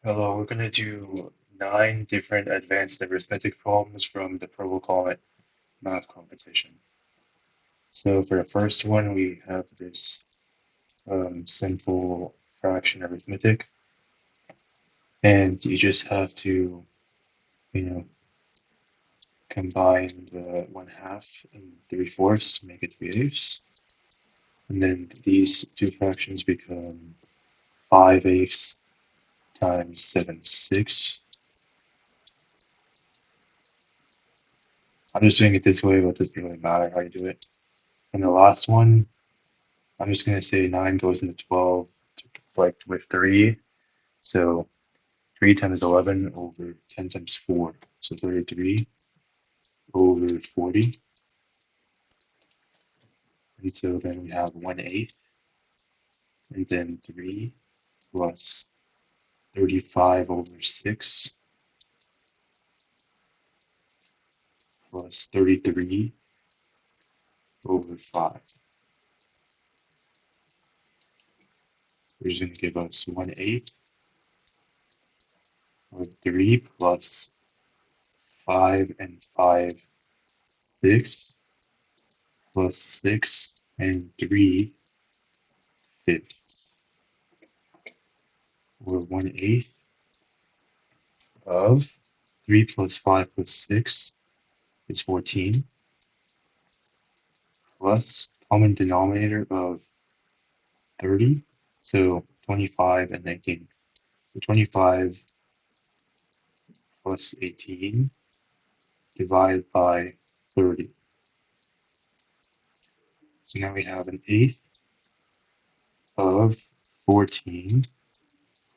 Hello, we're going to do 9 different advanced arithmetic problems from the Purple Comet math competition. So for the first one, we have this simple fraction arithmetic, and you just have to, you know, combine the 1/2 and 3/4, make it 3/8, and then these two fractions become 5/8 times 7/6. I'm just doing it this way, but it doesn't really matter how you do it. And the last one, I'm just gonna say 9 goes into 12 like with 3. So 3 times 11 over 10 times 4. So 33 over 40. And so then we have 1/8 and then 3 plus 35 over 6 plus 33 over 5. Which is going to give us 1/8 of 3 plus 5 and 5, 6 plus 6 and 3 fifths, or 1/8 of 3 plus 5 plus 6 is 14, plus common denominator of 30, so 25 and 19. So 25 plus 18 divided by 30. So now we have an eighth of 14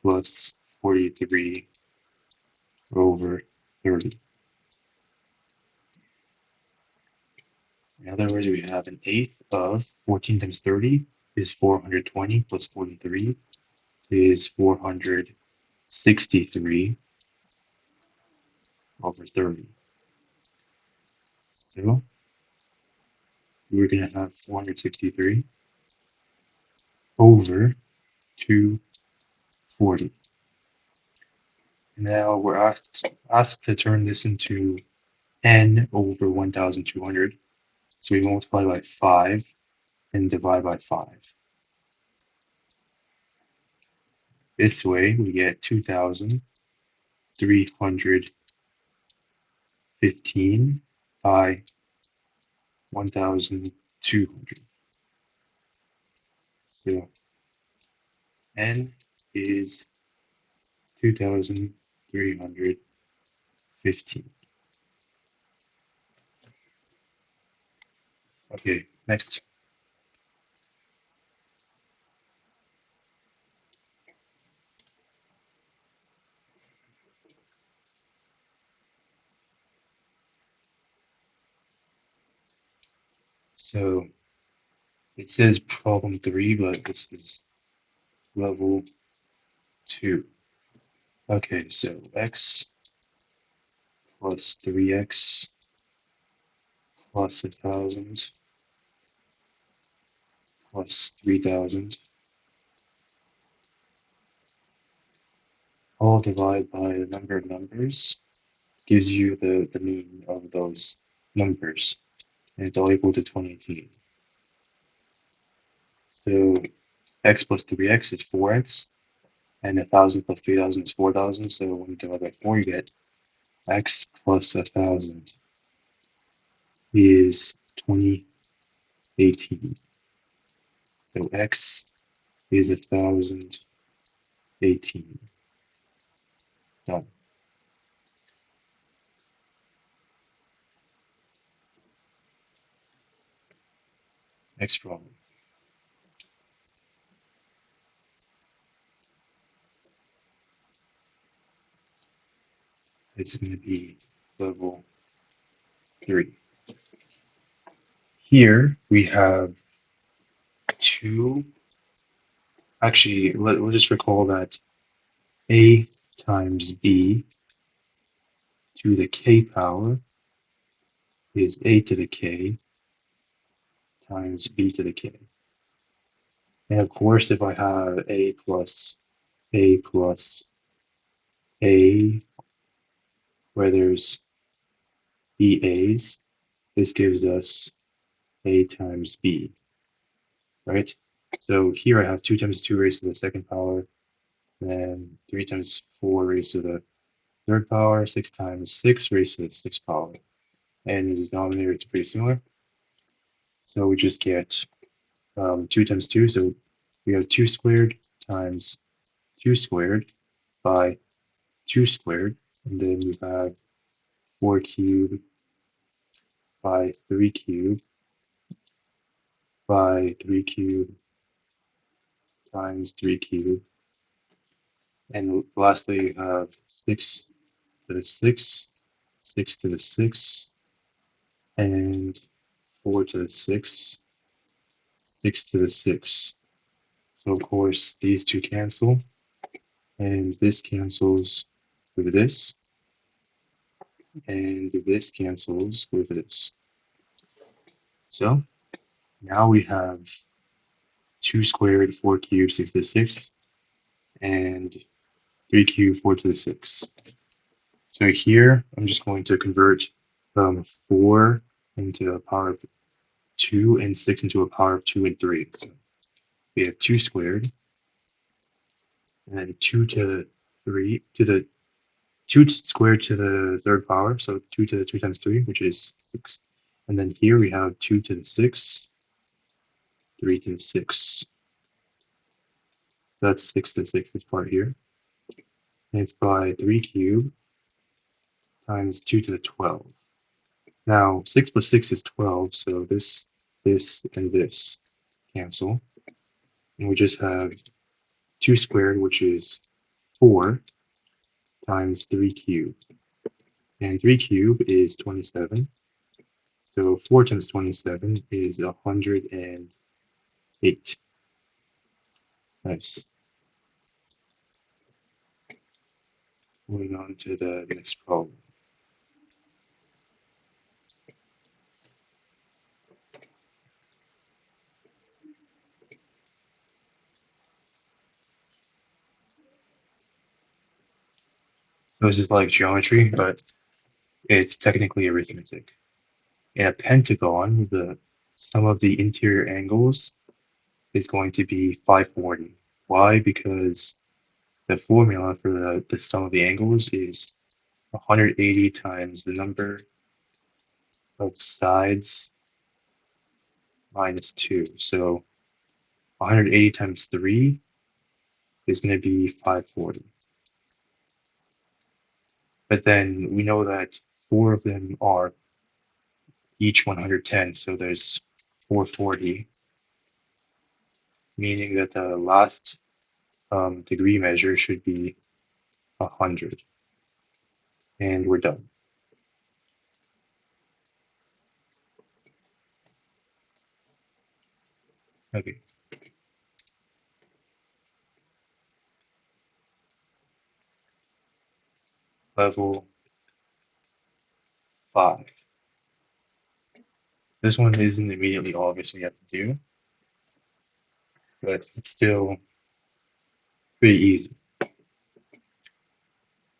plus 43 over 30. In other words, we have an eighth of 14 times 30 is 420 plus 43 is 463 over 30. So we're going to have 463 over 240. Now we're asked to turn this into n over 1,200. So we multiply by 5 and divide by 5. This way we get 2,315 by 1,200. So n is 2,315. Okay, next. So it says problem 3, but this is level 2. Okay, so x plus 3x plus 1,000 plus 3,000 all divided by the number of numbers gives you the mean of those numbers, and it's all equal to 2018. So x plus 3x is 4x, and 1,000 plus 3,000 is 4,000, so when you divide by 4, you get x plus 1,000 is 2018. So x is 1,018. Done. Next problem. It's going to be level 3. Here we have two. Actually, let's just recall that a times b to the k power is a to the k times b to the k. And of course, if I have a plus A where there's BA's, this gives us A times B, right? So here I have 2 times 2 raised to the second power, then 3 times 4 raised to the third power, 6 times 6 raised to the sixth power. And in the denominator, it's pretty similar. So we just get 2 times 2. So we have 2 squared times 2 squared by 2 squared. And then we have 4 cubed by 3 cubed by 3 cubed times 3 cubed. And lastly, you have 6 to the 6, 6 to the 6, and 4 to the 6, 6 to the 6. So of course these two cancel, and this cancels with this, and this cancels with this. So now we have 2 squared, 4 cubed, 6 to the 6, and 3 cubed, 4 to the 6. So here I'm just going to convert 4 into a power of 2 and 6 into a power of 2 and 3. So we have 2 squared, and then 2 to the 3 to the 2 squared to the third power, so 2 to the 2 times 3, which is 6. And then here we have 2 to the 6, 3 to the 6. So that's 6 to the 6, this part here. And it's by 3 cubed times 2 to the 12. Now, 6 plus 6 is 12, so this, and this cancel. And we just have 2 squared, which is 4, times 3 cubed. And 3 cubed is 27. So 4 times 27 is 108. Nice. Moving on to the next problem. So this is like geometry, but it's technically arithmetic. In a pentagon, the sum of the interior angles is going to be 540. Why? Because the formula for the sum of the angles is 180 times the number of sides minus 2. So 180 times 3 is going to be 540. But then we know that 4 of them are each 110, so there's 440, meaning that the last degree measure should be 100. And we're done. Okay. Level 5. This one isn't immediately obvious what you have to do, but it's still pretty easy.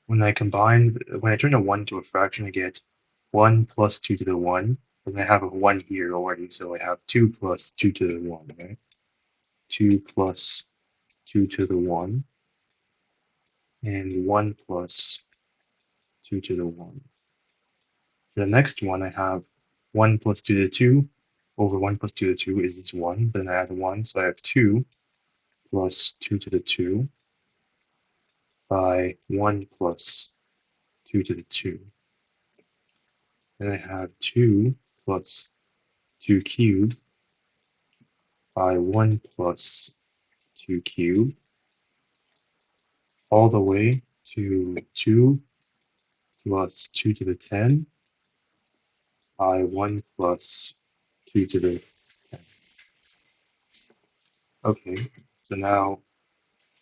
When I turn a 1 to a fraction, I get 1 plus 2 to the 1, and I have a 1 here already, so I have 2 plus 2 to the 1, right? 2 plus 2 to the 1, and 1 plus 2 to the 1. For the next one, I have 1 plus 2 to the 2 over 1 plus 2 to the 2 is this 1. Then I add 1, so I have 2 plus 2 to the 2 by 1 plus 2 to the 2. Then I have 2 plus 2 cubed by 1 plus 2 cubed all the way to 2 plus 2 to the 10 by 1 plus 2 to the 10. Okay, so now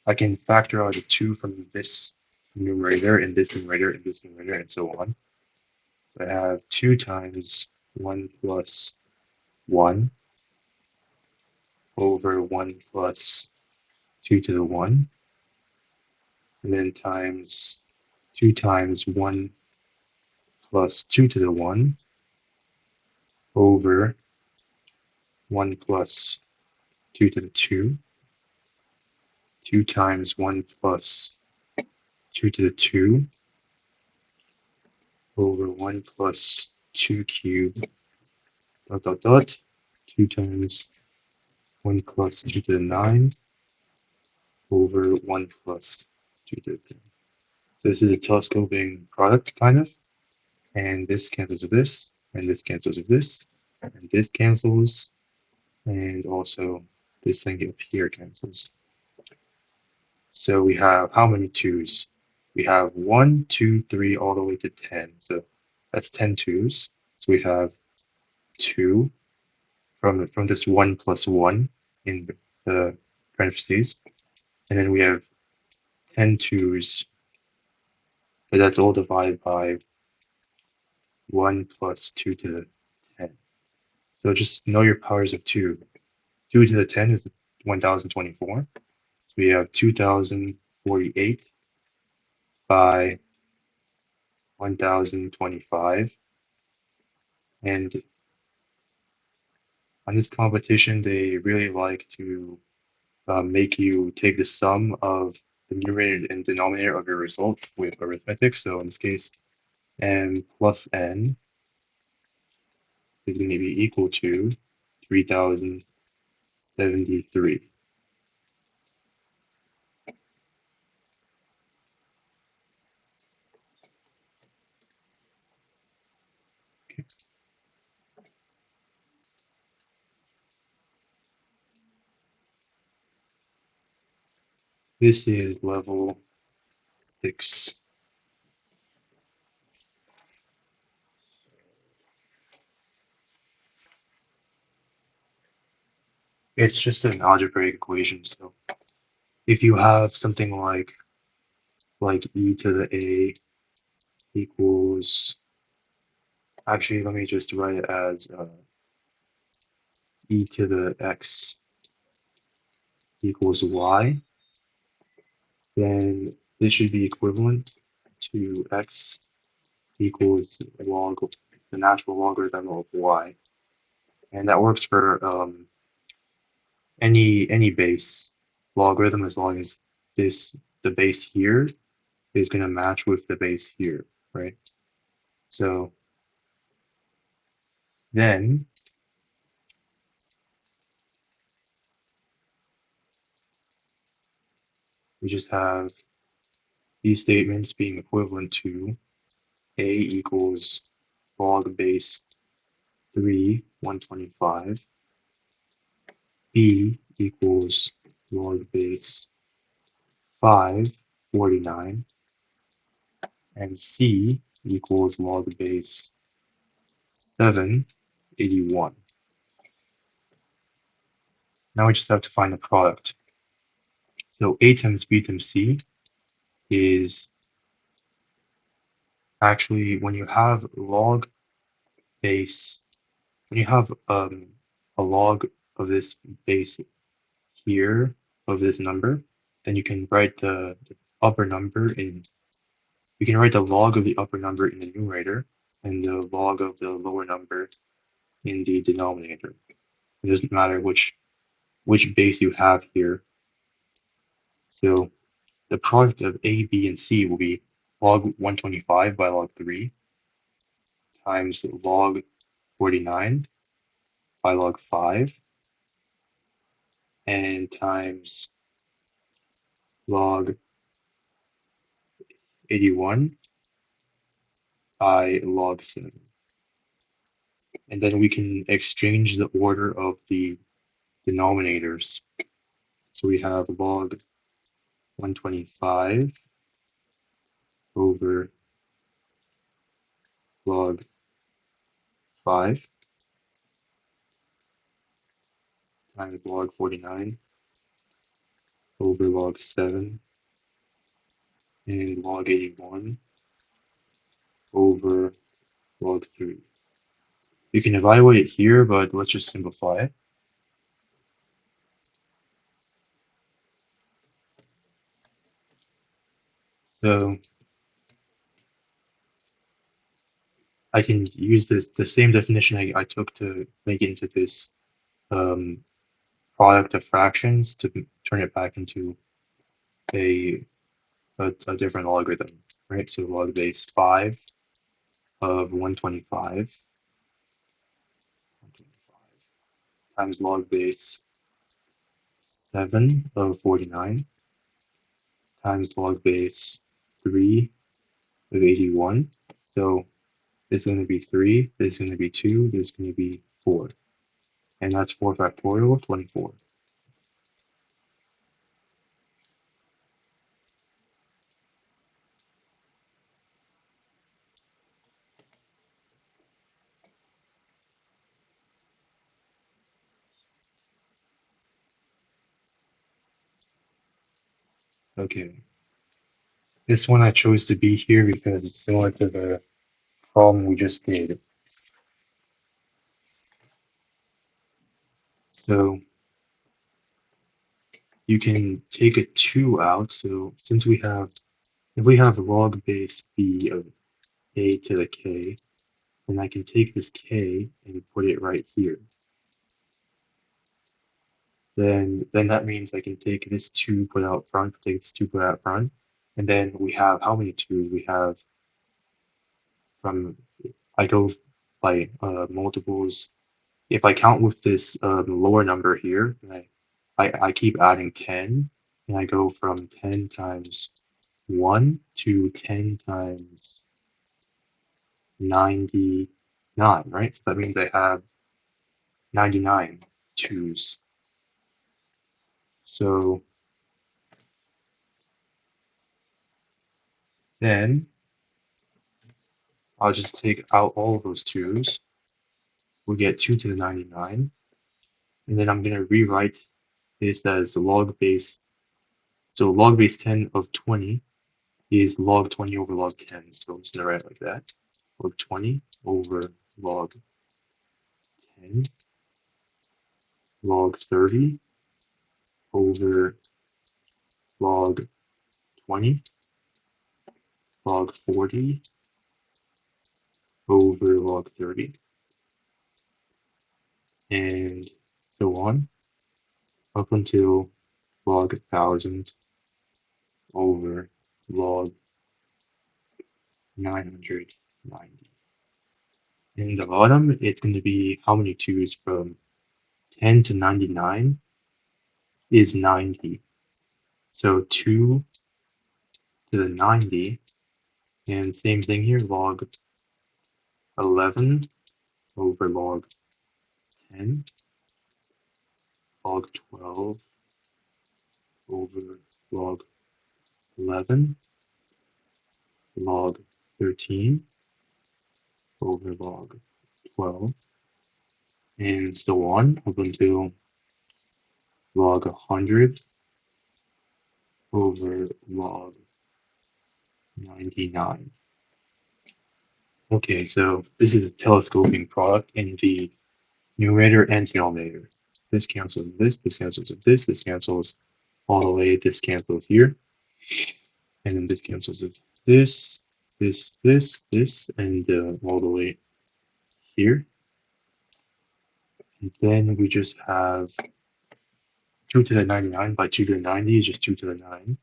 I can factor out a 2 from this numerator and this numerator and this numerator and so on. So I have 2 times 1 plus 1 over 1 plus 2 to the 1, and then times 2 times 1 plus 2 to the 1 over 1 plus 2 to the 2, 2 times 1 plus 2 to the 2 over 1 plus 2 cubed dot dot dot 2 times 1 plus 2 to the 9 over 1 plus 2 to the 10. So this is a telescoping product, kind of, and this cancels with this, and this cancels with this, and this cancels, and also this thing up here cancels. So we have how many twos? We have 1, 2, 3, all the way to 10. So that's 10 twos. So we have 2 from this 1 plus 1 in the parentheses. And then we have 10 twos. So that's all divided by 1 plus 2 to the 10. So just know your powers of 2. 2 to the 10 is 1024. So we have 2048 by 1025. And on this competition, they really like to make you take the sum of the numerator and denominator of your result with arithmetic. So in this case, n plus n is going to be equal to 3073. This is level 6. It's just an algebraic equation. So if you have something like e to the a equals, actually, let me just write it as e to the x equals y, then this should be equivalent to x equals log the natural logarithm of y, and that works for any base logarithm as long as the base here is going to match with the base here, right? So then we just have these statements being equivalent to a equals log base 3 125, b equals log base 5 49, and c equals log base 7 81. Now we just have to find the product. So a times b times c is actually when you have log base, when you have a log of this base here of this number, then you can write the upper number in, you can write the log of the upper number in the numerator and the log of the lower number in the denominator. It doesn't matter which base you have here. So the product of a, b, and c will be log 125 by log 3 times log 49 by log 5 and times log 81 by log 7. And then we can exchange the order of the denominators. So we have log 125 over log 5 times log 49 over log 7 and log 81 over log 3. You can evaluate it here, but let's just simplify it. So I can use the same definition I took to make it into this um, product of fractions to turn it back into a, a different logarithm, right? So log base 5 of 125 times log base 7 of 49 times log base 3 of 81. So this is going to be 3, this is going to be 2, this is going to be 4. And that's 4 factorial of 24. Okay, this one I chose to be here because it's similar to the problem we just did. So you can take a 2 out. So since if we have log base b of a to the k, then I can take this k and put it right here. Then that means I can take this 2 put out front, take this 2 put out front, and then we have how many 2's? We have from I go by multiples. If I count with this lower number here, then I keep adding 10, and I go from 10 times 1 to 10 times 99, right? So that means I have 99 2's. So then I'll just take out all of those 2's. We get 2 to the 99. And then I'm going to rewrite this as log base. So log base 10 of 20 is log 20 over log 10. So I'm just going to write it like that. Log 20 over log 10, log 30 over log 20, log 40 over log 30, and so on up until log 1000 over log 990. In the bottom, it's going to be how many 2's from 10 to 99 is 90. So 2 to the 90, and same thing here, log 11 over log 10, log 12 over log 11, log 13 over log 12, and so on up until log 100 over log 99. Okay, so this is a telescoping product in the numerator and denominator. This cancels this cancels with this cancels all the way, this cancels here, and then this cancels with this, and all the way here. And then we just have 2 to the 99 by 2 to the 90 is just 2 to the 9. And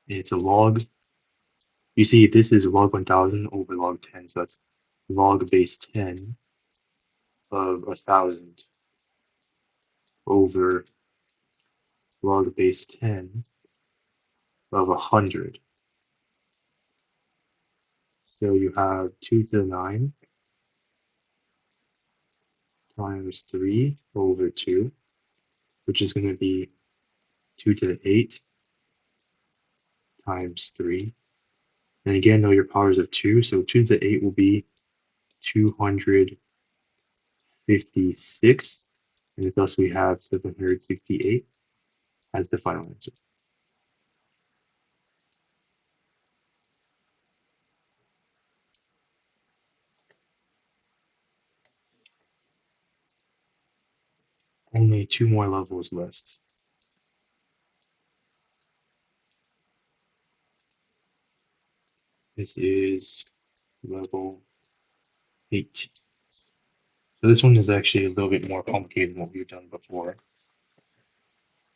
it's a log. You see, this is log 1000 over log 10, so that's log base 10 of 1000 over log base 10 of 100. So you have 2 to the 9 times 3 over 2, which is going to be 2 to the 8 times 3. And again, know your powers of 2, so 2 to the 8 will be 256, and thus we have 768 as the final answer. Only 2 more levels left. This is Level 8. So this one is actually a little bit more complicated than what we've done before.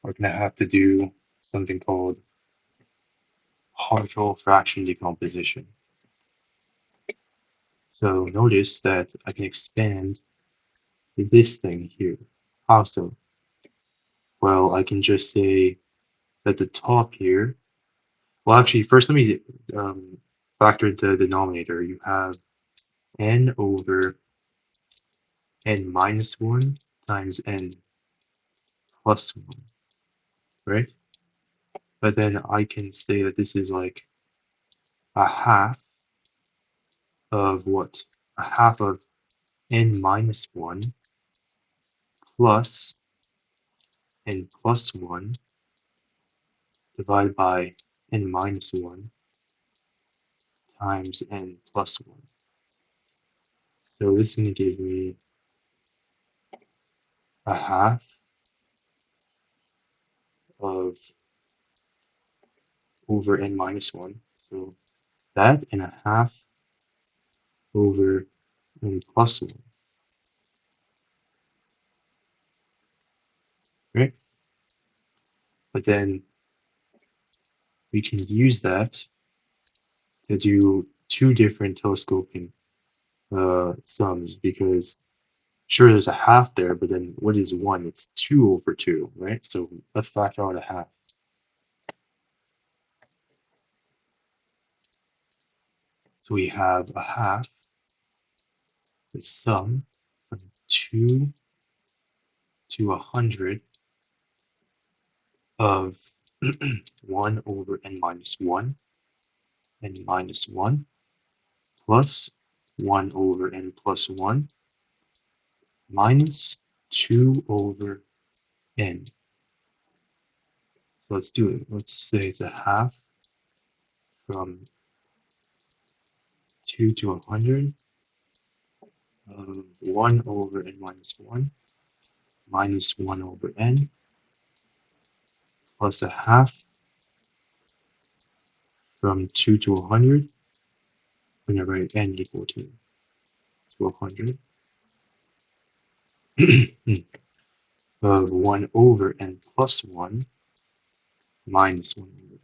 We're going to have to do something called partial fraction decomposition. So notice that I can expand this thing here. How so? Well, I can just say that the top here, well, actually, first let me factor the denominator. You have n over n minus 1 times n plus 1, right? But then I can say that this is like a half of what? A half of n minus 1 plus n plus 1 divided by n minus 1 times n plus 1. So this is going to give me a half of over n minus 1. So that and a half over n plus 1, right? But then we can use that to do two different telescoping sums because sure there's a half there, but then what is 1? It's 2 over 2, right? So let's factor out a half. So we have a half, the sum from 2 to 100 of 1 over n minus 1, n minus 1, plus 1 over n plus 1, minus 2 over n. So let's do it. Let's say the half from 2 to 100 of 1 over n minus 1, minus 1 over n, plus a half from 2 to 100, whenever n equal to 100, of 1 over n plus 1, minus 1 over n.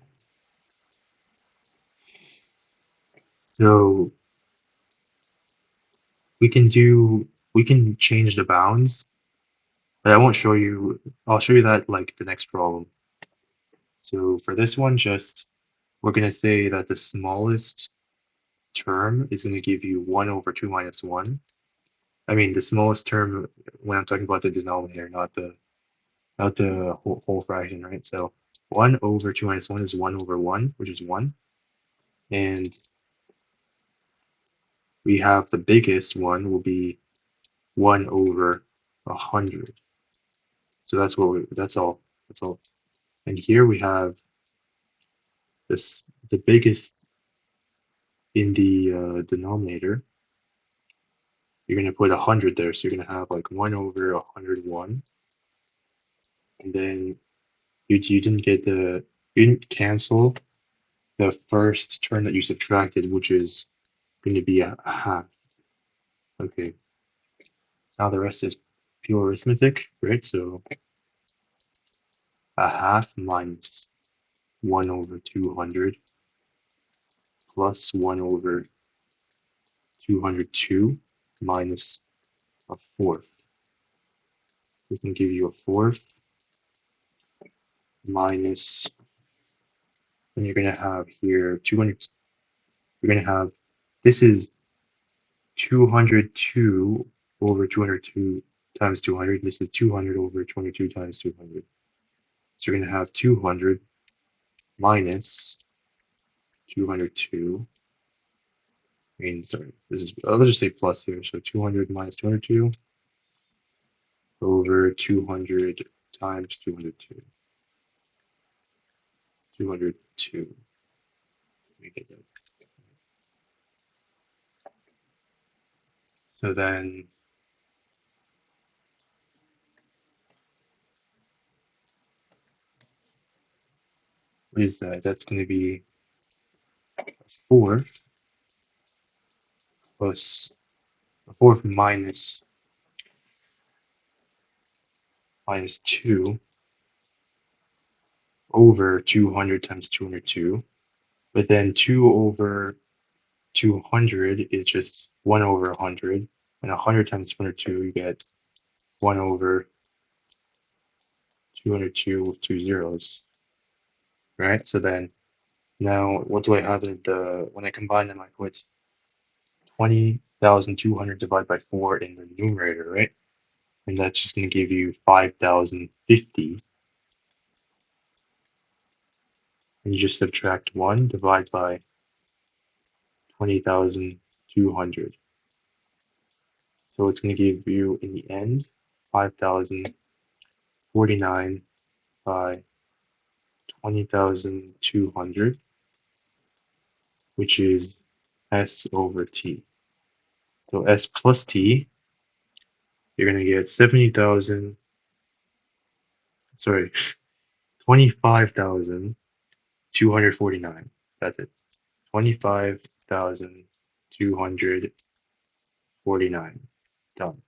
So we can change the bounds, but I won't show you, I'll show you that like the next problem. So for this one, just we're going to say that the smallest term is going to give you 1 over 2 minus 1. I mean, the smallest term when I'm talking about the denominator, not the whole fraction, right? So 1 over 2 minus 1 is 1 over 1, which is 1. And we have the biggest one will be 1 over 100. So that's all. That's all. And here we have this the biggest in the denominator. You're going to put 100 there, so you're going to have like 1 over 101. And then you didn't get you didn't cancel the first term that you subtracted, which is going to be a half. Okay, now the rest is pure arithmetic, right? So a half minus 1 over 200 plus 1 over 202 minus a fourth. This can give you a fourth minus, and you're going to have here 200, you're going to have, this is 202 over 202 times 200. This is 200 over 22 times 200. So you're going to have 200 minus 202. I mean, sorry, this is, let's just say plus here. So 200 minus 202 over 200 times 202. 202. Let me get that. So then what is that? That's going to be a fourth plus the fourth minus 2 over 200 times 202. But then 2 over 200 is just 1 over 100. And 100 times 202, you get 1 over 202 with two zeros, right? So then now what do I have in when I combine them, I put 20,200 divided by 4 in the numerator, right? And that's just going to give you 5,050. And you just subtract 1, divide by 20,200. So it's going to give you, in the end, 5,049 by 20,200, which is S over T. So S plus T, you're going to get 70,000, sorry, 25,249. That's it. 25,249. Done.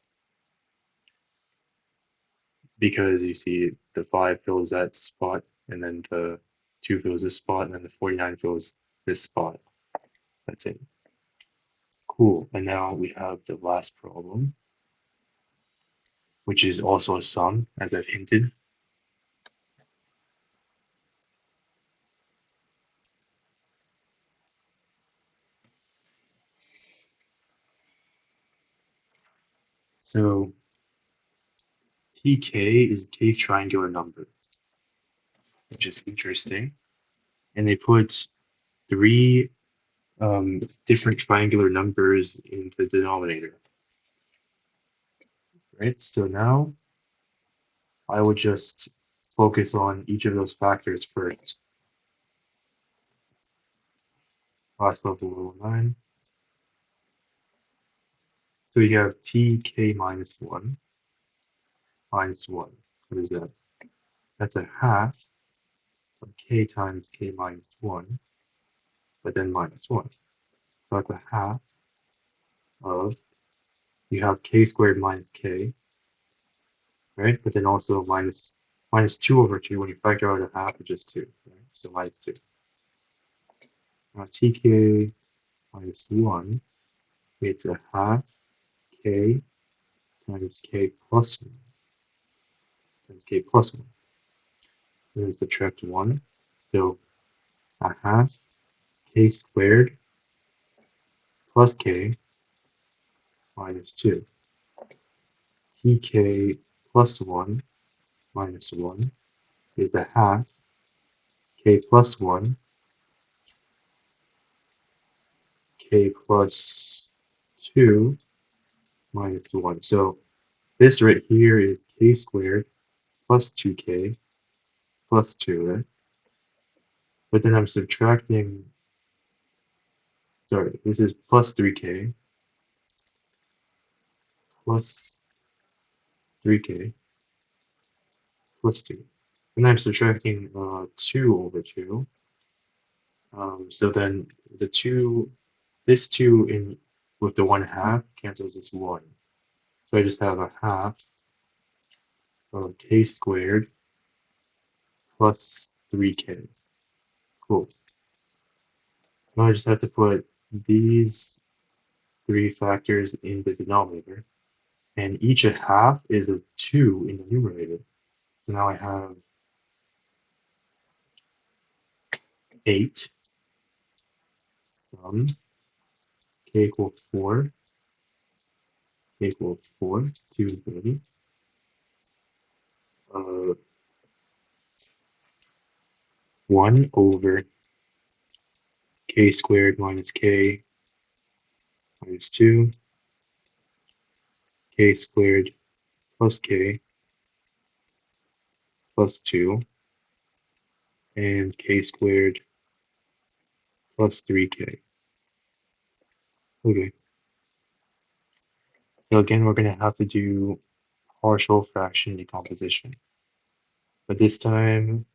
Because you see the 5 fills that spot, and then the 2 fills this spot, and then the 49 fills this spot. That's it. Cool. And now we have the last problem, which is also a sum, as I've hinted. So TK is the kth triangular number, which is interesting. And they put 3 different triangular numbers in the denominator, right? So now I would just focus on each of those factors first. Last level 9. So you have tk minus 1 minus 1. What is that? That's a half of k times k minus 1, but then minus 1. So that's a half of, you have k squared minus k, right? But then also minus 2 over 2. When you factor out a half, it's just 2, right? So minus 2. Now tk minus 1, it's a half k times k plus 1 times k plus 1. And then subtract 1. So a half k squared plus k minus 2. tk plus 1 minus 1 is a half k plus 1 k plus 2 minus 1. So this right here is k squared plus 2k plus 2, right? But then I'm subtracting, sorry, this is plus 3k plus 3k plus 2. And I'm subtracting 2 over 2. So then the 2, this 2 in with the 1 half cancels this 1. So I just have a half of k squared plus 3k. Cool. Now I just have to put these 3 factors in the denominator, and each a half is a 2 in the numerator. So now I have 8 sum k equals 4, k equals 4 to infinity. 1 over k squared minus k minus 2, k squared plus k plus 2, and k squared plus 3k. Okay, so again, we're going to have to do partial fraction decomposition. But this time,